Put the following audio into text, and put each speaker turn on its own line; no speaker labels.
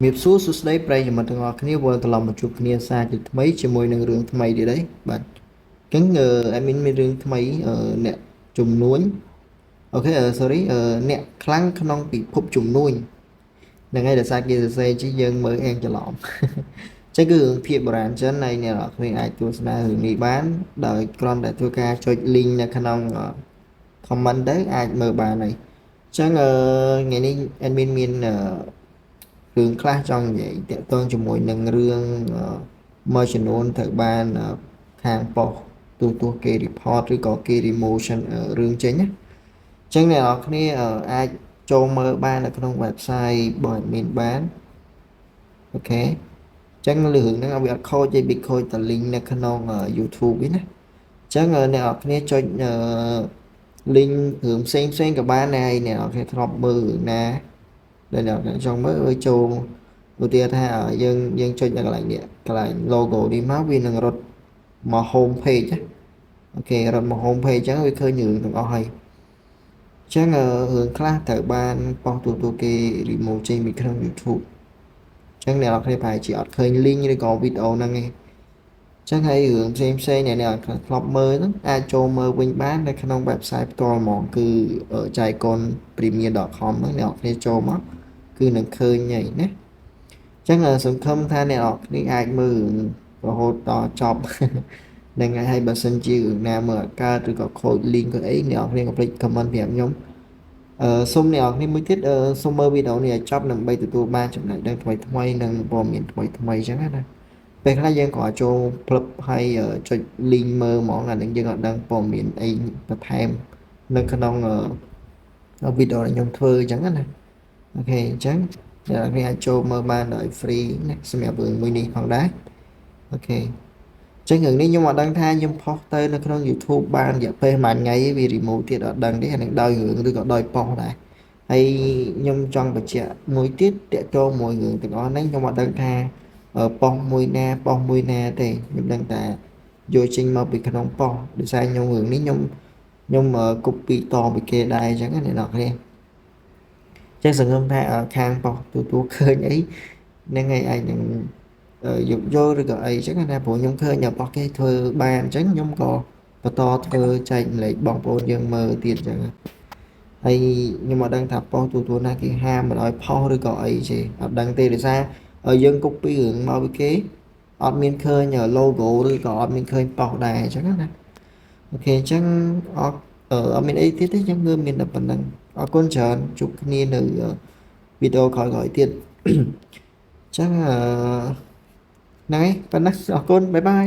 Miệp số số đấy bây giờ mình đang ngồi cái vừa từ lòng một chục kia xa thì mấy chỉ môi nâng rừng thay đi đấy bạn cứng em in mấy rừng thay nè chùm núi ok sorry nè khăn non bị phụp chùm núi là ngay là xa kia xe chỉ dân mới em cho lỏng chắc cứ hướng thiệp brand chân này nè là khi ai tôi sẽ hướng đi bán đợi con để tôi ca cho link là khăn non comment đấy ai mở bà này chắc ngày nay admin min រឿងខ្លះចង់និយាយតាក់ទងជាមួយនឹងរឿងមួយចំនួនត្រូវបានខាងប៉ុស្តិ៍ទូគេ report ឬក៏គេ remotion រឿងចេញណាអញ្ចឹងអ្នកនរគ្នាអាចចូលមើលបាននៅក្នុង website របស់ admin បានអូខេអញ្ចឹងរឿងហ្នឹងវាអត់ខូចទេ big ខូចតែ link នៅក្នុង YouTube វិញណាអញ្ចឹងអ្នកនរគ្នាចុចlink រឿងផ្សេងក៏បានដែរហើយអ្នកនរគ្នាធ្លាប់មើលរឿងណាដែលអ្នកនរចង់មើលចូលឧទាហរណ៍ថាយើងចុចនៅកន្លែងនេះកន្លែង logo នេះមកវានឹងរត់មក home page ណាអូខេរត់មក home page អញ្ចឹងវាឃើញរឿងទាំងអស់ហើយអញ្ចឹងរឿងខ្លះត្រូវបានប៉ុស្តិ៍ទូគេ remove ចេញពីក្នុង YouTube អញ្ចឹងអ្នកនរគ្នាប្រហែលជាអត់ឃើញ link ឬក៏ video ហ្នឹងទេចឹងហើយរឿងផ្សេងអ្នកធ្លាប់មើលហ្នឹងអាចចូលមើលវិញបាននៅក្នុង website ផ្ទាល់ហ្មងគឺចៃកុន premier.com ហ្នឹងអ្នកគ្នាចូលមកគឺនឹងឃើញហើយណាចឹងសង្ឃឹមថាអ្នកគ្នាអាចមើលរហូតដល់ចប់នឹងហើយបើសិនជារឿងណាមើលអត់កើតឬក៏ខូច link ក៏អីអ្នកគ្នាកុំភ្លេច comment ប្រាប់ខ្ញុំសូមអ្នកគ្នាមួយទៀតសូមមើលវីដេអូនេះឲ្យចប់ដើម្បីទទួលបានចំណេះដឹងថ្មីនិងព័ត៌មានថ្មីចឹងណាពេលខ្លះយើងក៏ចូលផ្លឹបហើយចុច link មើលហ្មងអានឹងយើងអត់ដឹងព័ត៌មានអីបន្ថែមនៅក្នុងវីដេអូដែលខ្ញុំធ្វើអញ្ចឹងណាអូខេអញ្ចឹងអ្នកនរអាចចូលមើលបានដោយ free ណាសម្រាប់រឿងមួយនេះផងដែរអូខេចឹងរឿងនេះខ្ញុំអត់ដឹងថាខ្ញុំផុសទៅនៅក្នុង YouTube បានរយៈពេលប្រហែលថ្ងៃវា remove ទៀតអត់ដឹងទេអានឹងដោយរឿងឬក៏ដោយប៉ុសដែរហើយខ្ញុំចង់បញ្ជាក់មួយទៀតតាក់ទងមួយរឿងទាំងអស់ហ្នឹងខ្ញុំអត់ដឹងថាប៉ុសមួយណាទេខ្ញុំដឹងតែយកចេញមកពីក្នុងប៉ុសដោយសារខ្ញុំរឿងនេះខ្ញុំ copy តពីគេដែរអញ្ចឹងណាអ្នកនរគ្នាចឹងសង្ឃឹមថាខាងប៉ុសទទួលឃើញអីហ្នឹងហើយអាចនឹងយកឬក៏អីអញ្ចឹងណាព្រោះខ្ញុំឃើញប៉ុសគេធ្វើបានអញ្ចឹងខ្ញុំក៏បន្តធ្វើចែកម្លែកបងប្អូនយើងមើលទៀតអញ្ចឹងហើយខ្ញុំអត់ដឹងថាប៉ុសទទួលណាគេហាមមិនឲ្យផុសឬក៏អីទេអត់ដឹងទេដោយសារយើង copy រឿងមកពីគេអត់មានឃើញ logo ឬក៏អត់មានឃើញប៉ុសដែរអញ្ចឹងណាអូខេអញ្ចឹងអត់មានអីទៀតទេខ្ញុំគឺមានតែប៉ុណ្្នឹងអរគុណច្រើនជួបគ្នានៅវីដេអូក្រោយៗទៀតអញ្ចឹងហ្នឹងហើយប៉ុណ្ណឹងអរគុណបាយបាយ